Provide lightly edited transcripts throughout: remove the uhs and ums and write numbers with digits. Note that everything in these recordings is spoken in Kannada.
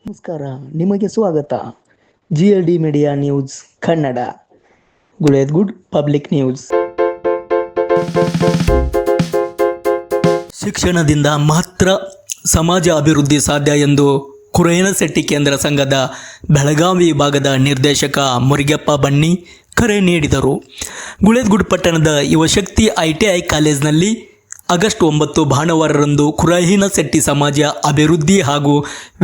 ನಮಸ್ಕಾರ, ನಿಮಗೆ ಸ್ವಾಗತ. GLD media news Kannada. Good public news. ಶಿಕ್ಷಣದಿಂದ ಮಾತ್ರ ಸಮಾಜ ಅಭಿವೃದ್ಧಿ ಸಾಧ್ಯ ಎಂದು ಕುರಹೇನಶೆಟ್ಟಿ ಕೇಂದ್ರ ಸಂಘದ ಬೆಳಗಾವಿ ವಿಭಾಗದ ನಿರ್ದೇಶಕ ಮುರಿಗೆಪ್ಪ ಬನ್ನಿ ಕರೆ ನೀಡಿದರು. ಗುಡ್ ಪಟ್ಟಣದ ಯುವಶಕ್ತಿ ITI ಕಾಲೇಜಿನಲ್ಲಿ ಆಗಸ್ಟ್ 9 ಭಾನುವಾರರಂದು ಕುರಹೇನಶೆಟ್ಟಿ ಸಮಾಜ ಅಭಿವೃದ್ಧಿ ಹಾಗೂ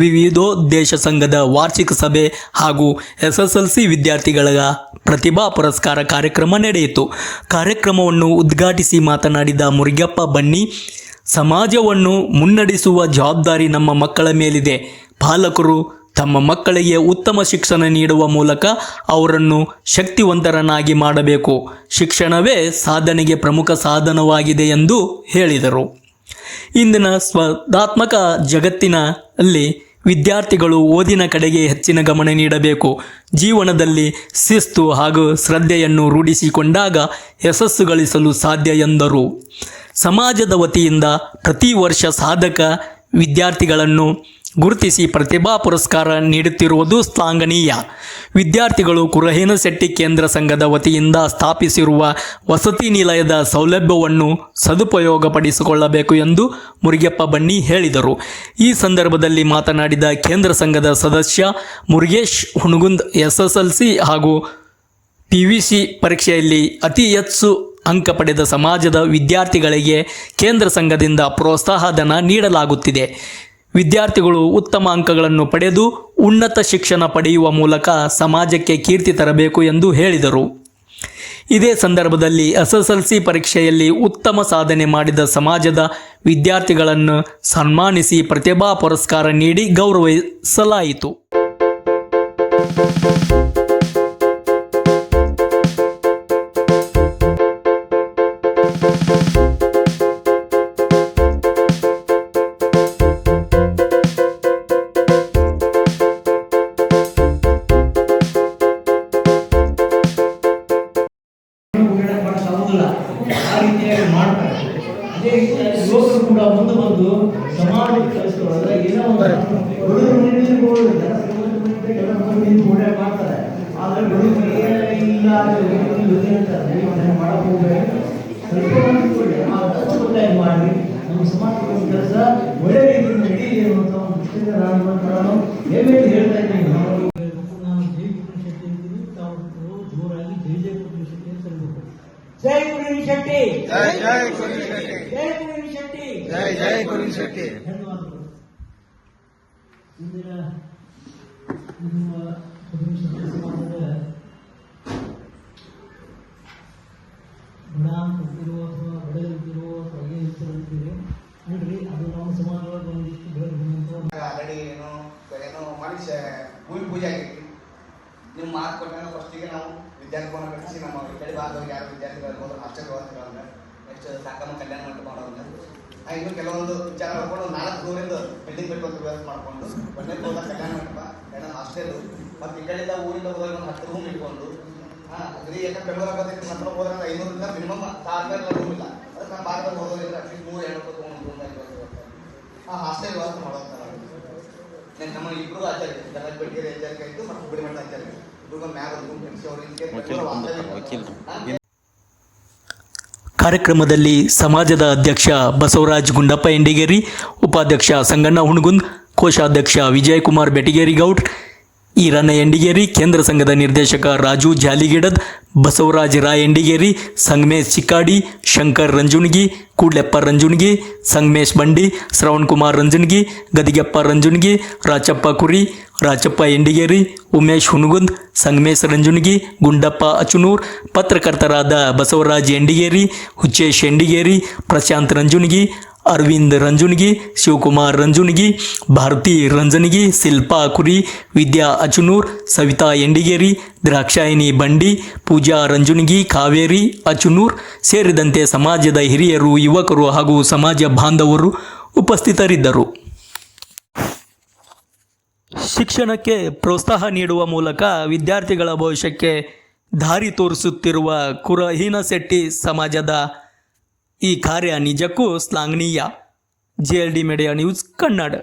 ವಿವಿಧೋದ್ದೇಶ ಸಂಘದ ವಾರ್ಷಿಕ ಸಭೆ ಹಾಗೂ SSLC ವಿದ್ಯಾರ್ಥಿಗಳ ಪ್ರತಿಭಾ ಪುರಸ್ಕಾರ ಕಾರ್ಯಕ್ರಮ ನಡೆಯಿತು. ಕಾರ್ಯಕ್ರಮವನ್ನು ಉದ್ಘಾಟಿಸಿ ಮಾತನಾಡಿದ ಮುರಿಗೆಪ್ಪ ಬನ್ನಿ, ಸಮಾಜವನ್ನು ಮುನ್ನಡೆಸುವ ಜವಾಬ್ದಾರಿ ನಮ್ಮ ಮಕ್ಕಳ ಮೇಲಿದೆ. ಪಾಲಕರು ತಮ್ಮ ಮಕ್ಕಳಿಗೆ ಉತ್ತಮ ಶಿಕ್ಷಣ ನೀಡುವ ಮೂಲಕ ಅವರನ್ನು ಶಕ್ತಿವಂತರನ್ನಾಗಿ ಮಾಡಬೇಕು. ಶಿಕ್ಷಣವೇ ಸಾಧನೆಗೆ ಪ್ರಮುಖ ಸಾಧನವಾಗಿದೆ ಎಂದು ಹೇಳಿದರು. ಇಂದಿನ ಸ್ಪರ್ಧಾತ್ಮಕ ಜಗತ್ತಿನಲ್ಲಿ ವಿದ್ಯಾರ್ಥಿಗಳು ಓದಿನ ಕಡೆಗೆ ಹೆಚ್ಚಿನ ಗಮನ ನೀಡಬೇಕು. ಜೀವನದಲ್ಲಿ ಶಿಸ್ತು ಹಾಗೂ ಶ್ರದ್ಧೆಯನ್ನು ರೂಢಿಸಿಕೊಂಡಾಗ ಯಶಸ್ಸು ಗಳಿಸಲು ಸಾಧ್ಯ ಎಂದರು. ಸಮಾಜದ ವತಿಯಿಂದ ಪ್ರತಿ ವರ್ಷ ಸಾಧಕ ವಿದ್ಯಾರ್ಥಿಗಳನ್ನು ಗುರುತಿಸಿ ಪ್ರತಿಭಾ ಪುರಸ್ಕಾರ ನೀಡುತ್ತಿರುವುದು ಶ್ಲಾಘನೀಯ. ವಿದ್ಯಾರ್ಥಿಗಳು ಕುರಹೇನಶೆಟ್ಟಿ ಕೇಂದ್ರ ಸಂಘದ ವತಿಯಿಂದ ಸ್ಥಾಪಿಸಿರುವ ವಸತಿ ನಿಲಯದ ಸೌಲಭ್ಯವನ್ನು ಸದುಪಯೋಗಪಡಿಸಿಕೊಳ್ಳಬೇಕು ಎಂದು ಮುರಿಗೆಪ್ಪ ಬನ್ನಿ ಹೇಳಿದರು. ಈ ಸಂದರ್ಭದಲ್ಲಿ ಮಾತನಾಡಿದ ಕೇಂದ್ರ ಸಂಘದ ಸದಸ್ಯ ಮುರುಗೇಶ್ ಹುಣಗುಂದ್, SSLC ಹಾಗೂ PVC ಪರೀಕ್ಷೆಯಲ್ಲಿ ಅತಿ ಹೆಚ್ಚು ಅಂಕ ಪಡೆದ ಸಮಾಜದ ವಿದ್ಯಾರ್ಥಿಗಳಿಗೆ ಕೇಂದ್ರ ಸಂಘದಿಂದ ಪ್ರೋತ್ಸಾಹಧನ ನೀಡಲಾಗುತ್ತಿದೆ. ವಿದ್ಯಾರ್ಥಿಗಳು ಉತ್ತಮ ಅಂಕಗಳನ್ನು ಪಡೆದು ಉನ್ನತ ಶಿಕ್ಷಣ ಪಡೆಯುವ ಮೂಲಕ ಸಮಾಜಕ್ಕೆ ಕೀರ್ತಿ ತರಬೇಕು ಎಂದು ಹೇಳಿದರು. ಇದೇ ಸಂದರ್ಭದಲ್ಲಿ SSLC ಪರೀಕ್ಷೆಯಲ್ಲಿ ಉತ್ತಮ ಸಾಧನೆ ಮಾಡಿದ ಸಮಾಜದ ವಿದ್ಯಾರ್ಥಿಗಳನ್ನು ಸನ್ಮಾನಿಸಿ ಪ್ರತಿಭಾ ಪುರಸ್ಕಾರ ನೀಡಿ ಗೌರವಿಸಲಾಯಿತು. ಆ ರೀತಿಯಾಗಿ ಮಾಡ್ತಾರೆ. ಅದೇ ರೀತಿಯಾಗಿ ಯುವಕರು ಕೂಡ ಮುಂದೆ ಬಂದು ಸಮಾಜಕ್ಕೆ ಕಲಿಸ್ಕೊಳ್ಳೋದ್ರೆ ಏನೋ ಒಂದು ಮಾಡ್ತಾರೆ. ಆದರೆ ಇಲ್ಲ ಮಾಡಕ್ ಹೋಗ್ಬೇಕು, ಸ್ವಲ್ಪ ಮಾಡಿ ನಮ್ಮ ಸಮಾಜಕ್ಕೆ ಒಂದು ಕೆಲಸ ಒಳ್ಳೆ ರೀತಿಯಿಂದ ನಡೀಲಿ ಅನ್ನುವಂಥ ಒಂದು ದೃಷ್ಟಿಯಿಂದ ನಾನು ಹೇಗೆ ಹೇಳ್ತಾ ಇದ್ದೀನಿ. ನಾನು ಜೈ ಶೆಟ್ಟಿ ಅಂತೀನಿ, ತಾವು ಜೋರಾಗಿ ಜೈ ಶೆಟ್ಟಿ ಅಂತ ಹೇಳ್ಬೇಕು. ಜೈ ಕುರಹೇನಶೆಟ್ಟಿ, ಜೈ ಜೈ ಕುರಹೇನಶೆಟ್ಟಿ, ಜೈ ಕುರಹೇನಶೆಟ್ಟಿ, ಜೈ ಜೈ ಕುರಹೇನಶೆಟ್ಟಿ. ಧನ್ಯವಾದಗಳು. ಇಂದಿನ ನಿಮ್ಮ ಕುರಹೇನಶೆಟ್ಟಿ ಸಮಾಜದ ಬಡ ಕೊಟ್ಟಿರುವ ಅಥವಾ ಬಡವಿರುವ ಹಾಗೆ ಅಂತೀವಿ ನೋಡ್ರಿ, ಅದು ನಮ್ಮ ಸಮಾಜದೊಳಗೆ ಒಂದಿಷ್ಟು ಆಲ್ರೆಡಿ ಏನೋ ಮನುಷ್ಯ ಭೂಮಿ ಪೂಜೆ ಆಗೈತಿ. ನೀವು ಮಾತು ಕೊಟ್ಟಾಗ ಫಸ್ಟಿಗೆ ನಾವು ವಿದ್ಯಾರ್ಥಿಗಳನ್ನ ಕಟ್ಟಿಸಿ ನಮ್ಮ ಕಡೆ ಭಾಗದವ್ರಿಗೆ ಯಾರು ವಿದ್ಯಾರ್ಥಿಗಳು ಇರ್ಬೋದು, ಹಾಸ್ಟೆಲ್ ವ್ಯವಸ್ಥೆಗಳನ್ನ ನೆಕ್ಸ್ಟ್ ಸಾಕಮ್ಮ ಕಲ್ಯಾಣ ಮಂಟಪ ಮಾಡೋದನ್ನ ಇನ್ನು ಕೆಲವೊಂದು ವಿಚಾರ ಮಾಡ್ಕೊಂಡು 4 ದೂರಿಂದ ಬಿಲ್ಡಿಂಗ್ ಕಟ್ಟುವಂಥ ವ್ಯವಸ್ಥೆ ಮಾಡಿಕೊಂಡು ಒಂದೇ ಹೋದ ಕಲ್ಯಾಣ ಮಂಟಪ, ಎರಡು ಹಾಸ್ಟೆಲು ಮತ್ತು ಈ ಕಡೆಯಿಂದ ಊರಿಂದ ಹೋದಾಗ ಒಂದು 10 ರೂಮ್ ಇಟ್ಕೊಂಡು ಅಗ್ರಿ ಯಾಕಂದ್ರೆ ಬೆಂಗಳೂರು ಆಗೋದಕ್ಕೆ ಮಾತ್ರ ಹೋದ್ರೆ 500ರಿಂದ ಮಿನಿಮಮ್ 1000 ರೂಮ್ ಇಲ್ಲ. ಅದಕ್ಕೆ ನಮ್ಮ ಭಾಗದಲ್ಲಿ ಹೋಗೋದ್ರಿಂದ ಅಟ್ಲೀಸ್ಟ್ 300 ರೂಮ್ ಹಾಸ್ಟೆಲ್ ವ್ಯವಸ್ಥೆ ಮಾಡೋದು. ನಮ್ಮ ಇಬ್ಬರು ಆಚಾರ್ಯ ಗದಗ ಬೆಳಗೇರಿ ಆಚಾರ್ಯ ಇತ್ತು ಮತ್ತು ಹುಬ್ಬಳ್ಳಿ ಆಚಾರ್ಯ ಇಬ್ಬರು ಮ್ಯಾಗ ಕಾರ್ಯಕ್ರಮದಲ್ಲಿ ಸಮಾಜದ ಅಧ್ಯಕ್ಷ ಬಸವರಾಜ್ ಗುಂಡಪ್ಪ ಎಂಡಿಗೇರಿ, ಉಪಾಧ್ಯಕ್ಷ ಸಂಗಣ್ಣ ಹುಣಗುಂದ್, ಕೋಶಾಧ್ಯಕ್ಷ ವಿಜಯಕುಮಾರ್ ಬೆಟಗೇರಿ ಗೌಡ್, ಈರಣ್ಣ ಎಂಡಿಗೇರಿ, ಕೇಂದ್ರ ಸಂಘದ ನಿರ್ದೇಶಕ ರಾಜು ಜಾಲಿಗಿಡದ್, ಬಸವರಾಜ್ ರಾಯ್ ಎಂಡಿಗೇರಿ, ಸಂಗಮೇಶ್ ಚಿಕ್ಕಾಡಿ, ಶಂಕರ್ ರಂಜುಣಗಿ, ಕೂಡ್ಲೆಪ್ಪ ರಂಜುಣಗಿ, ಸಂಗಮೇಶ್ ಬಂಡಿ, ಶ್ರವಣ್ ಕುಮಾರ್ ರಂಜುಣಗಿ, ಗದಿಗೆಪ್ಪ ರಂಜುಣಗಿ, ರಾಚಪ್ಪ ಕುರಿ, ರಾಚಪ್ಪ ಎಂಡಿಗೇರಿ, ಉಮೇಶ್ ಹುಣಗುಂದ್, ಸಂಗಮೇಶ್ ರಂಜುಣಗಿ, ಗುಂಡಪ್ಪ ಅಚುನೂರ್, ಪತ್ರಕರ್ತರಾದ ಬಸವರಾಜ್ ಎಂಡಿಗೇರಿ, ಹುಚ್ಚೇಶ್ ಎಂಡಿಗೇರಿ, ಪ್ರಶಾಂತ್ ರಂಜುಣಗಿ, ಅರವಿಂದ್ ರಂಜುಣಗಿ, ಶಿವಕುಮಾರ್ ರಂಜುಣಗಿ, ಭಾರತಿ ರಂಜನಗಿ, ಶಿಲ್ಪಾ ಕುರಿ, ವಿದ್ಯಾ ಅಚುನೂರ್, ಸವಿತಾ ಎಂಡಿಗೇರಿ, ದ್ರಾಕ್ಷಾಯಿನಿ ಬಂಡಿ, ಪೂಜಾ ರಂಜುಣಗಿ, ಕಾವೇರಿ ಅಚುನೂರ್ ಸೇರಿದಂತೆ ಸಮಾಜದ ಹಿರಿಯರು, ಯುವಕರು ಹಾಗೂ ಸಮಾಜ ಬಾಂಧವರು ಉಪಸ್ಥಿತರಿದ್ದರು. ಶಿಕ್ಷಣಕ್ಕೆ ಪ್ರೋತ್ಸಾಹ ನೀಡುವ ಮೂಲಕ ವಿದ್ಯಾರ್ಥಿಗಳ ಭವಿಷ್ಯಕ್ಕೆ ದಾರಿ ತೋರಿಸುತ್ತಿರುವ ಕುರಹೇನಶೆಟ್ಟಿ ಸಮಾಜದ ಈ ಕಾರ್ಯ ನಿಜಕ್ಕೂ ಶ್ಲಾಘನೀಯ. GLD media news Kannada.